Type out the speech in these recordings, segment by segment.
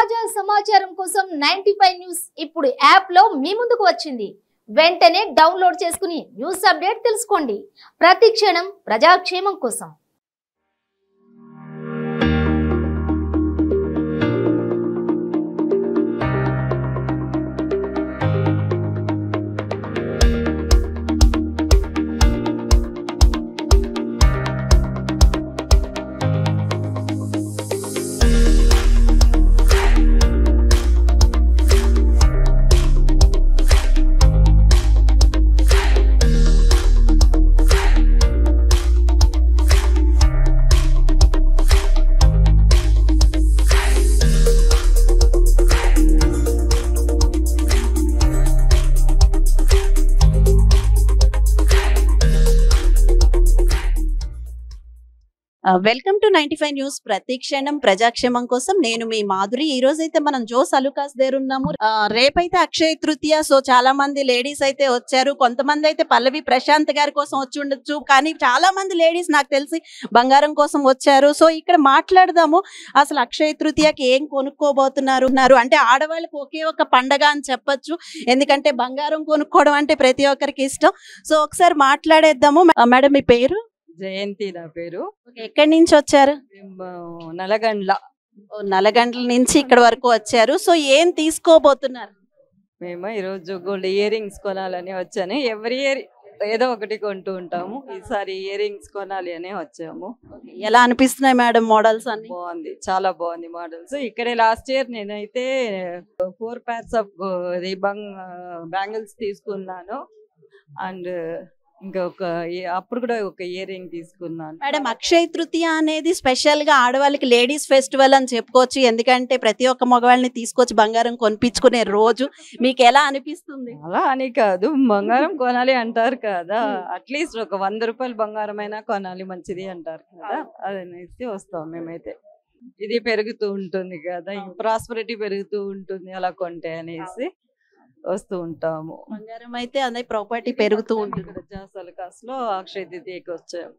తాజా సమాచారం కోసం 95 న్యూస్ ఇప్పుడు యాప్ లో మీ ముందుకు వచ్చింది. వెంటనే డౌన్లోడ్ చేసుకుని న్యూస్ అప్డేట్ తెలుసుకోండి. ప్రతి క్షణం ప్రజాక్షేమం కోసం. వెల్కమ్ టు 95 న్యూస్ ప్రతి క్షణం ప్రజాక్షేమం కోసం. నేను మీ మాధురి. ఈ రోజు అయితే మనం జోస్ అలుకాస్ దగ్గర ఉన్నాము. రేపైతే అక్షయ తృతీయ. సో చాలా మంది లేడీస్ అయితే వచ్చారు. కొంతమంది అయితే పల్లవి ప్రశాంత్ గారి కోసం వచ్చి ఉండొచ్చు, కానీ చాలా మంది లేడీస్ నాకు తెలిసి బంగారం కోసం వచ్చారు. సో ఇక్కడ మాట్లాడదాము, అసలు అక్షయ తృతీయకి ఏం కొనుక్కోబోతున్నారు. అంటే ఆడవాళ్ళకి ఒకే ఒక పండగ అని చెప్పొచ్చు, ఎందుకంటే బంగారం కొనుక్కోవడం అంటే ప్రతి ఒక్కరికి ఇష్టం. సో ఒకసారి మాట్లాడేద్దాము. మేడం మీ పేరు? జయంతి నా పేరు. ఎక్కడి నుంచి వచ్చారు? నల్లగండ్ల. నల్లగండ్ల నుంచి ఇక్కడ వరకు వచ్చారు. సో ఏం తీసుకోబోతున్నారు? మేము ఈరోజు గోల్డ్ ఇయర్ రింగ్స్ కొనాలని వచ్చాను. ఎవ్రీ ఇయర్ ఏదో ఒకటి కొంటూ ఉంటాము. ఈసారి ఇయర్ రింగ్స్ కొనాలి అని వచ్చాము. ఎలా అనిపిస్తున్నాయి మేడం మోడల్స్ అన్ని? బాగుంది, చాలా బాగుంది మోడల్స్. ఇక్కడే లాస్ట్ ఇయర్ నేనైతే 4 pairs ఆఫ్ బ్యాంగిల్స్ తీసుకున్నాను. అండ్ అప్పుడు కూడా ఒక ఇయర్ రింగ్ తీసుకున్నాను. మేడం అక్షయ తృతీయ అనేది స్పెషల్ గా ఆడవాళ్ళకి లేడీస్ ఫెస్టివల్ అని చెప్పుకోవచ్చు, ఎందుకంటే ప్రతి ఒక్క మగవాళ్ళని తీసుకొచ్చి బంగారం కొనిపించుకునే రోజు. మీకు ఎలా అనిపిస్తుంది? అలా అని కాదు, బంగారం కొనాలి అంటారు కదా, అట్లీస్ట్ ఒక 100 రూపాయలు బంగారం అయినా కొనాలి, మంచిది అంటారు కదా, అదనేసి వస్తాం మేమైతే. ఇది పెరుగుతూ ఉంటుంది కదా, ప్రాస్పరిటీ పెరుగుతూ ఉంటుంది అలా కొంటే అనేసి వస్తూ ఉంటాము. బంగారం అయితే అదే ప్రాపర్టీ పెరుగుతూ ఉంటుంది. జోస్ లో అక్షయ తృతీయకి వచ్చాము.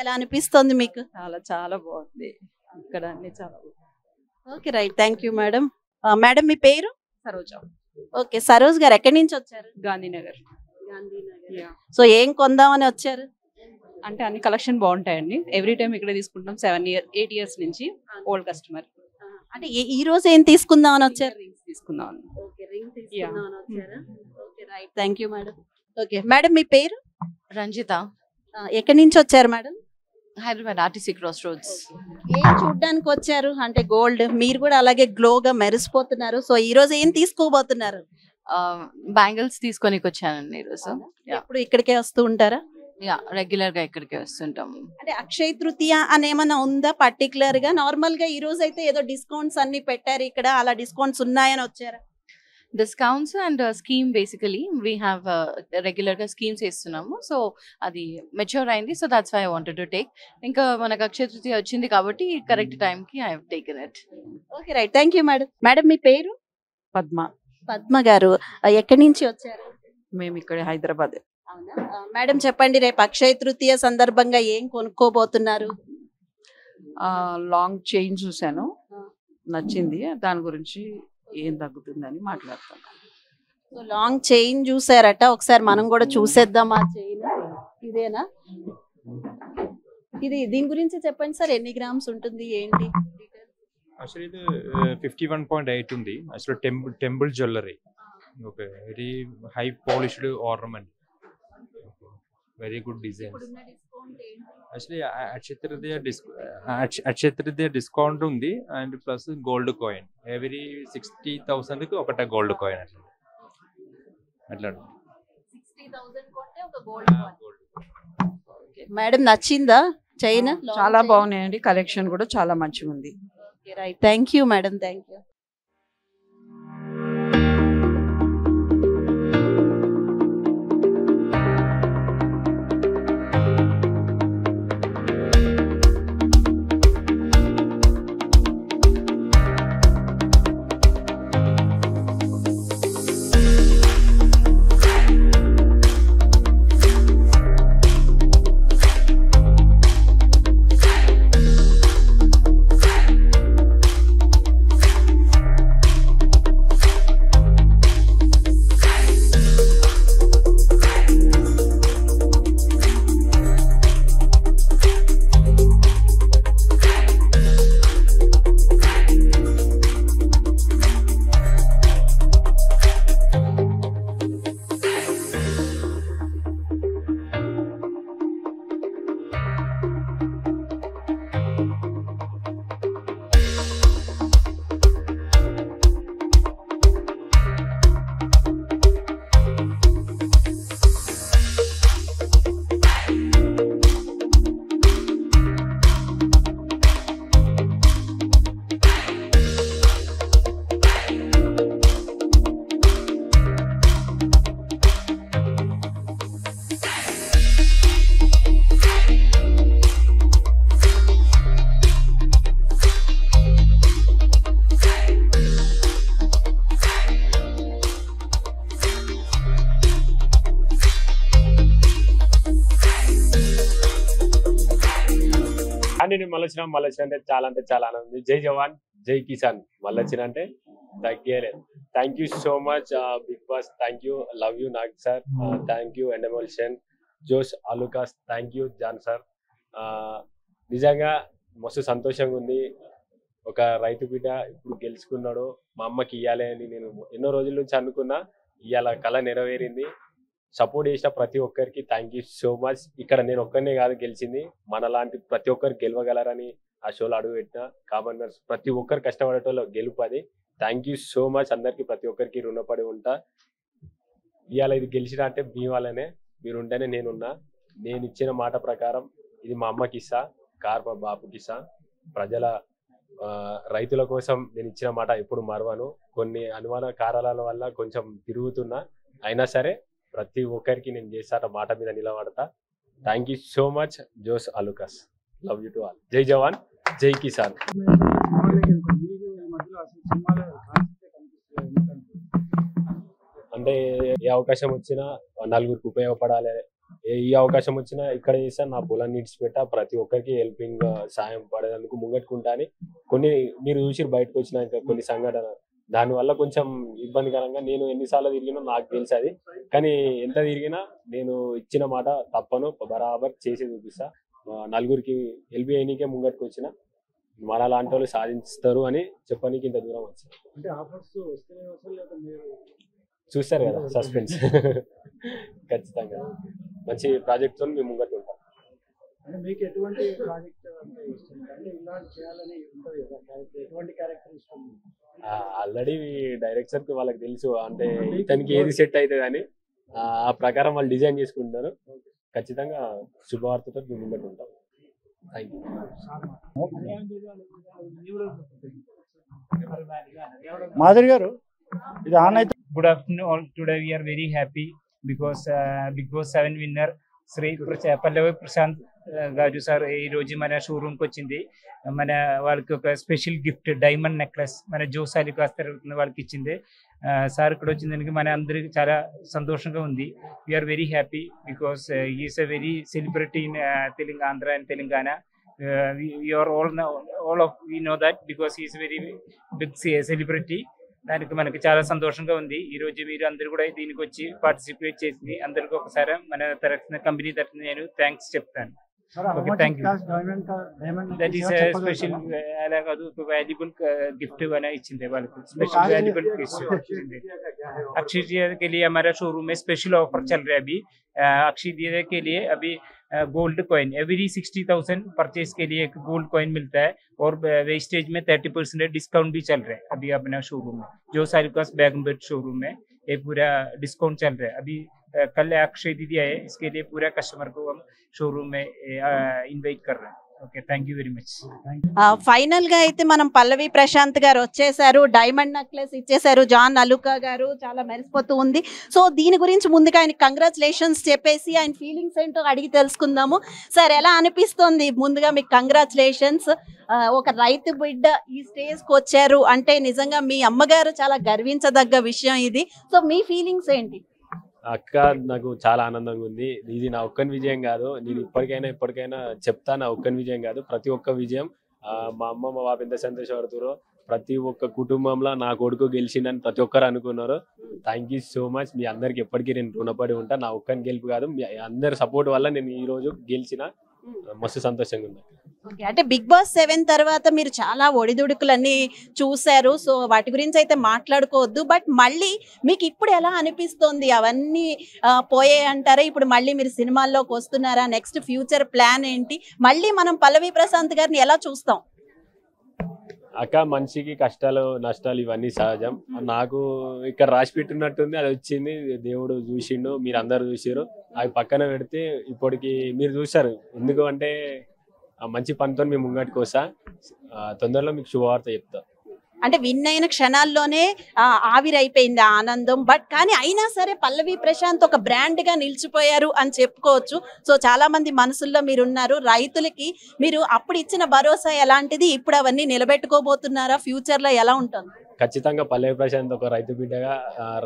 ఎలా అనిపిస్తుంది మీకు? చాలా చాలా బాగుంది ఇక్కడ అన్ని చాలా బాగుంది. Okay right, thank you madam. Madam మీ పేరు? సరోజ. ఓకే, సరోజ్ గారు ఎక్కడి నుంచి వచ్చారు? గాంధీనగర్. సో ఏం కొందామని వచ్చారు? అంటే అన్ని కలెక్షన్ బాగుంటాయండి. ఎవ్రీ టైం ఇక్కడ తీసుకుంటాం. 8 years నుంచి ఓల్డ్ కస్టమర్. అంటే ఈ రోజు ఏం తీసుకుందామని వచ్చారు? రింగ్స్ తీసుకుందాం. Thank you madam. Okay madam మీ పేరు? రంజిత. ఎక్కడి నుంచి వచ్చారు madam? Hyderabad RTC cross roads. ఏం చూడడానికి వచ్చారు? అంటే గోల్డ్, మీరు కూడా అలాగే గ్లోగా మెరిసిపోతున్నారు. సో ఈ రోజు ఏం తీసుకోబోతున్నారు? బ్యాంగిల్స్ తీసుకొని వచ్చానండి ఈరోజు. ఎప్పుడు ఇక్కడికే వస్తూ ఉంటారా? రెగ్యులర్ గా ఇక్కడికి వస్తుంటాము. అంటే అక్షయ తృతీయ అని ఏమైనా ఉందా పర్టికులర్ గా? నార్మల్ గా ఈ రోజు అయితే ఏదో డిస్కౌంట్స్ అన్ని పెట్టారు ఇక్కడ, అలా డిస్కౌంట్స్ ఉన్నాయని వచ్చారా? Discounts and scheme basically we have regular గా స్కీమ్స్ ఇస్తున్నాము. సో అది మెచ్యూర్ అయింది. So that's why I wanted to take. ఇంకా మనకు అక్షయ తృతీయ వచ్చింది కాబట్టి కరెక్ట్ టైం కి I have taken it. Okay right, thank you madam. Madam మీ పేరు? పద్మ. పద్మ గారు ఎక్కడి నుంచి వచ్చారు? మేము ఇక్కడ హైదరాబాద్. మేడం చెప్పండి, రేపు అక్షయ తృతీయ సందర్భంగా ఏం కొనుక్కోబోతున్నారు? లాంగ్ చైన్ చూసాను, నచ్చింది. దాని గురించి ఏం తగ్గుతుందని మాట్లాడతాను. సో లాంగ్ చైన్ చూసారట, ఒకసారి మనం కూడా చూసేద్దాం. ఆ చైన్ ఇదేనా? దీని గురించి చెప్పండి సార్, ఎన్ని గ్రామ్స్ ఉంటుంది ఏంటి? యాక్చువల్లీ ఇది 51.8 ఉంది. Actually temple jewellery. Okay, very high polished ornament, very good design. Actually Akshaya Tritiya discount ఉంది and plus gold coin. Every 60,000కి ఒకటే గోల్డ్ కాయిన్ అట్లా. మేడం నచ్చిందా చైన్? చాలా బాగున్నాయండి, కలెక్షన్ కూడా చాలా మంచిగా ఉంది. Right, thank you madam, thank you. నేను మళ్ళీ వచ్చిన అంటే చాలా ఆనందం ఉంది. జై జవాన్ జై కిసాన్ మళ్ళీ వచ్చిన అంటే తగ్గేలేదు. Thank you so much big boss. Thank you, love you Nag sir. Thank you Endemol Shine, Jos Alukkas. Thank you John sir. నిజంగా మస్తు సంతోషంగా ఉంది. ఒక రైతు బిడ్డ ఇప్పుడు గెలుచుకున్నాడు. మా అమ్మకి ఇవ్వాలి అని నేను ఎన్నో రోజుల నుంచి అనుకున్నా. ఇవాళ కళ నెరవేరింది. సపోర్ట్ చేసిన ప్రతి ఒక్కరికి థ్యాంక్ యూ సో మచ్. ఇక్కడ నేను ఒక్కరినే కాదు గెలిచింది, మనలాంటి ప్రతి ఒక్కరు గెలవగలరని ఆ షోలో అడుగు పెట్టిన కామనర్స్ ప్రతి ఒక్కరు కష్టపడేటోళ్ళు గెలుపు అది. థ్యాంక్ యూ సో మచ్ అందరికి, ప్రతి ఒక్కరికి రుణపడి ఉంటా. ఇవాళ ఇది గెలిచిన అంటే మీ వాళ్ళనే, మీరు ఉంటేనే నేనున్నా. నేను ఇచ్చిన మాట ప్రకారం ఇది మా అమ్మకి ఇస్తా, కార్ మా బాపుకి ఇస్తా. ప్రజల రైతుల కోసం నేను ఇచ్చిన మాట ఎప్పుడు మరవను. కొన్ని అనుమాన కారణాల వల్ల కొంచెం తిరుగుతున్నా, అయినా సరే ప్రతి ఒక్కరికి నేను చేస్తాను, మాట మీద నిలబడతా. Thank you so much Jos Alukkas. Love you to all. జై జవాన్ జై కిసాన్. అంటే ఏ అవకాశం వచ్చినా నలుగురికి ఉపయోగపడాలి, ఈ అవకాశం వచ్చినా ఇక్కడ చేస్తా. నా పొలాన్ని ఇడిచిపెట్టా, ప్రతి ఒక్కరికి హెల్పింగ్ సాయం పడేందుకు ముంగట్టుకుంటా అని. కొన్ని మీరు చూసి బయటకు వచ్చినాక కొన్ని సంఘటన దానివల్ల కొంచెం ఇబ్బందికరంగా నేను ఎన్నిసార్లు తిరిగినా నాకు తెలుసు అది. కానీ ఎంత తిరిగినా నేను ఇచ్చిన మాట తప్పను, బరాబర్ చేసి చూపిస్తా. నలుగురికి హెల్ప్ చేయనీకే ముంగట్టుకు వచ్చిన, మన లాంటి వాళ్ళు సాధిస్తారు అని చెప్పడానికి ఇంత దూరం వచ్చాను. చూస్తారు కదా సస్పెన్స్. ఖచ్చితంగా మంచి ప్రాజెక్ట్ తో మేము ముంగట్టు ఉంటాం. ఆల్రెడీ డైరెక్టర్ కి వాళ్ళకి తెలుసు, అంటే ఇతనికి ఏది సెట్ అవుతుంది అని ఆ ప్రకారం వాళ్ళు డిజైన్ చేసుకుంటారు. ఖచ్చితంగా శుభవార్తతో మేము ముంగట్టు ఉంటాం. Thank you. మాధురి గారు, ఇది ఆన్ అయితే. Good afternoon all. Today we are very happy because Big Boss 7 winner Shri పల్లవి ప్రశాంత్ గారు సార్ ఈ రోజు మన షోరూమ్ కి వచ్చింది. మన వాళ్ళకి ఒక స్పెషల్ గిఫ్ట్ డైమండ్ నెక్లెస్ మన జోస్ అలుకాస్ తరపున వాళ్ళకి ఇచ్చింది. సార్ ఇక్కడ వచ్చిందానికి మన అందరికి చాలా సంతోషంగా ఉంది. We are very happy because is a very celebrity in Andhra and Telangana. we are all of we know that because he is very big celebrity. దానికి మనకి చాలా సంతోషంగా ఉంది. ఈ రోజు మీరు అందరూ కూడా దీనికి వచ్చి పార్టిసిపేట్ చేసి అందరికి ఒకసారి మన తరఫున కంపెనీ తరఫున నేను థ్యాంక్స్ చెప్తాను. Okay, thank you. That is special అలా కాదు, వాల్యుబుల్ गिफ्ट बना इच्छिंदे వాళ్ళకి special valuable gift इच्छिंदे. Akshaya Tritiya के लिए हमारा शोरूम में स्पेशल ऑफर चल रहा है अभी. अक्षय तृतीया के लिए अभी गोल्ड कॉइन एवरी 60,000 परचेज के लिए एक गोल्ड कॉइन मिलता है और वेस्टेज में 30% डिस्काउंट भी चल रहा है अभी अपना शोरूम में. जो सालुकास बैगमबेट शोरूम में एक पूरा डिस्काउंट चल रहा है अभी. कल अक्षय तृतीया है, इसके लिए पूरा कस्टमर को हम शोरूम में इनवाइट कर रहे हैं. Okay, thank you very much. Final గా అయితే మనం పల్లవి ప్రశాంత్ గారు వచ్చేసారు, డైమండ్ నెక్లెస్ ఇచ్చేసారు. జాన్ అలుకా గారు చాలా మెరిసిపోతూ ఉంది. సో దీని గురించి ముందుగా ఆయన కంగ్రాచులేషన్స్ చెప్పేసి ఆయన ఫీలింగ్స్ ఏంటో అడిగి తెలుసుకుందాము. సార్, ఎలా అనిపిస్తుంది? ముందుగా మీకు కంగ్రాచులేషన్స్. ఒక రైతు బిడ్డ ఈ స్టేజ్ కి వచ్చారు అంటే నిజంగా మీ అమ్మగారు చాలా గర్వించదగ్గ విషయం ఇది. సో మీ ఫీలింగ్స్ ఏంటి? అక్క, నాకు చాలా ఆనందంగా ఉంది. ఇది నా ఒక్కని విజయం కాదు, నేను ఇప్పటికైనా చెప్తా, నా ఒక్కని విజయం కాదు, ప్రతి ఒక్క విజయం. మా అమ్మ మా బాబు ఎంత సంతోషపడుతారో, ప్రతి ఒక్క కుటుంబంలో నా కొడుకు గెలిచిందని ప్రతి ఒక్కరు అనుకున్నారు. Thank you so much. మీ అందరికి ఎప్పటికీ నేను రుణపడి ఉంటా. నా ఒక్కని గెలుపు కాదు, మీ అందరి సపోర్ట్ వల్ల నేను ఈ రోజు గెలిచిన. మస్తు సంతోషంగా ఉంది. ఓకే, అంటే బిగ్ బాస్ 7 తర్వాత మీరు చాలా ఒడిదుడుకులన్నీ చూశారు. సో వాటి గురించి అయితే మాట్లాడుకోవద్దు. బట్ మళ్ళీ మీకు ఇప్పుడు ఎలా అనిపిస్తుంది? అవన్నీ పోయాయి అంటారా? ఇప్పుడు మళ్ళీ మీరు సినిమాల్లోకి వస్తున్నారా? నెక్స్ట్ ఫ్యూచర్ ప్లాన్ ఏంటి? మళ్ళీ మనం పల్లవి ప్రశాంత్ గారిని ఎలా చూస్తాం? అక్క, మనిషికి కష్టాలు నష్టాలు ఇవన్నీ సహజం. నాకు ఇక్కడ రాసి పెట్టినట్టుంది, అది వచ్చింది, దేవుడు చూసిండు, మీరు అందరు చూసారు. అవి పక్కన పెడితే ఇప్పటికి మీరు చూసారు. ఎందుకు అంటే మంచి పనితో మేము ముంగటికి వస్తా. తొందరలో మీకు శుభవార్త చెప్తా. అంటే విన్ అయిన క్షణాల్లోనే ఆవిరైపోయింది ఆనందం. బట్ కానీ అయినా సరే పల్లవి ప్రశాంత్ ఒక బ్రాండ్ గా నిలిచిపోయారు అని చెప్పుకోవచ్చు. సో చాలా మంది మనసుల్లో మీరున్నారు. రైతులకి మీరు అప్పుడు ఇచ్చిన భరోసా ఎలాంటిది? ఇప్పుడు అవన్నీ నిలబెట్టుకోబోతున్నారా? ఫ్యూచర్ లో ఎలా ఉంటుంది? ఖచ్చితంగా పల్లవి ప్రశాంత్ ఒక రైతు బిడ్డగా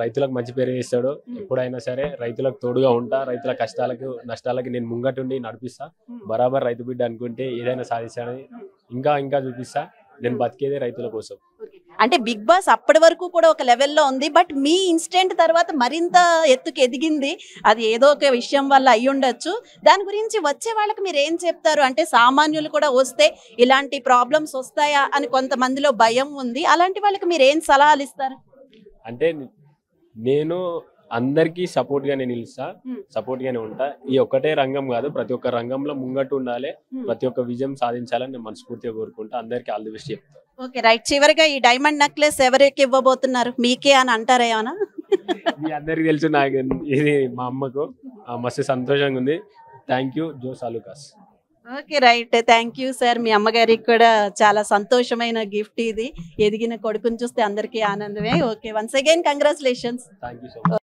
రైతులకు మంచి పేరు చేస్తాడు. ఎప్పుడైనా సరే రైతులకు తోడుగా ఉంటా, రైతుల కష్టాలకు నష్టాలకి నేను ముంగటుండి నడిపిస్తా. బరాబర్ రైతు బిడ్డ అనుకుంటే ఏదైనా సాధిస్తానని ఇంకా ఇంకా చూపిస్తా. నేను బతికేదే రైతుల కోసం. అంటే బిగ్ బాస్ అప్పటి వరకు కూడా ఒక లెవెల్లో ఉంది, బట్ మీ ఇన్సిడెంట్ తర్వాత మరింత ఎత్తుకు ఎదిగింది. అది ఏదో ఒక విషయం వల్ల అయి ఉండొచ్చు. దాని గురించి వచ్చే వాళ్ళకి మీరు ఏం చెప్తారు? అంటే సామాన్యులు కూడా వస్తే ఇలాంటి ప్రాబ్లమ్స్ వస్తాయా అని కొంతమందిలో భయం ఉంది. అలాంటి వాళ్ళకి మీరు ఏం సలహాలు ఇస్తారు? అంటే నేను అందరికీ సపోర్ట్ గానే నిలుస్తా, సపోర్ట్ గానే ఉంటా. ఈ ఒక్కటే రంగం కాదు, ప్రతి ఒక్క రంగంలో ముంగట్టు ఉండాలి, ప్రతి ఒక్క విజయం సాధించాలని నేను మనస్ఫూర్తిగా కోరుకుంటా. అందరికీ ఆల్ ది బెస్ట్ చెప్తా. Okay right. చివరిగా ఈ డైమండ్ నెక్లెస్ ఎవరికి ఇవ్వబోతున్నారు? మీకే అని అంటారా ఏమన్నా? మీ అందరికి తెలుసు, నాకు ఇది మా అమ్మకు మస్తు సంతోషంగా ఉంది. Thank you Jos Alukkas. Okay right, thank you sir. మీ అమ్మగారికి కూడా చాలా సంతోషమైన గిఫ్ట్ ఇది. ఎదిగిన కొడుకుని చూస్తే అందరికీ ఆనందమే. Okay, once again congratulations. Thank you so much.